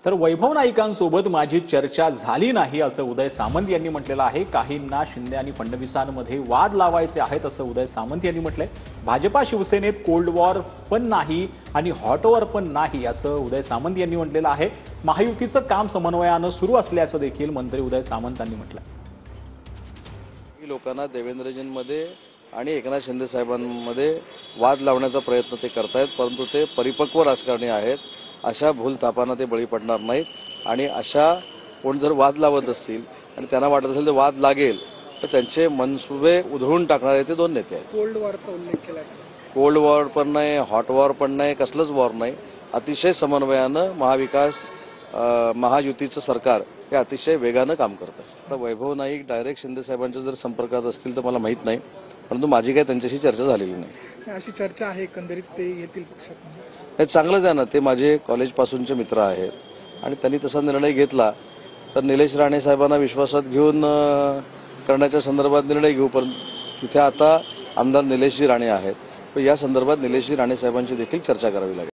तर वैभव नाईकांसोबत माझी चर्चा झाली नाही असं उदय सामंत यांनी म्हटलेलं आहे। काहींना शिंदे आणि फडणवीसांमध्ये वाद लावायचे आहेत असं उदय सामंत यांनी म्हटलंय। भाजपा शिवसेनेत कोल्ड वॉर पण नाही आणि हॉट वॉर पण नाही असं उदय सामंत यांनी म्हटलेलं आहे। महायुतीचं काम समन्वयानं सुरू असल्याचं देखील मंत्री उदय सामंतांनी म्हटलंय। लोकांना देवेंद्रजींमध्ये आणि एकनाथ शिंदे साहेबांमध्ये वाद लावण्याचा प्रयत्न ते करतायत, परंतु ते परिपक्व राजकारणी आहेत। अशा भूलथापांना ते बळी पडणार नाहीत आणि अशा कोण जर वाद लावत असतील आणि त्यांना वाटत असेल तर वाद लागेल तर त्यांचे मनसुबे उधळून टाकणारे ते दोन नेते आहेत। कोल्ड वॉरचा उल्लेख केला। कोल्ड वॉर पण नाही, हॉट वॉर पण नाही, कसलंच वॉर नाही। अतिशय समन्वयानं महाविकास महायुतीचं सरकार हे अतिशय वेगानं काम करतं। आता वैभव नाईक डायरेक्ट शिंदे साहेबांच्या जर संपर्कात असतील तर मला माहीत नाही, परंतु माझी काही त्यांच्याशी चर्चा झालेली नाही। अशी चर्चा आहे एकंदरीत ते येतील पक्षात? हे चांगलंच आहे ना, ते माझे कॉलेजपासूनचे मित्र आहेत आणि त्यांनी तसा निर्णय घेतला तर निलेश राणे साहेबांना विश्वासात घेऊन करण्याच्या संदर्भात निर्णय घेऊ। पण तिथे आता आमदार निलेशजी राणे आहेत, तर या संदर्भात निलेशजी राणे साहेबांची देखील चर्चा करावी लागेल।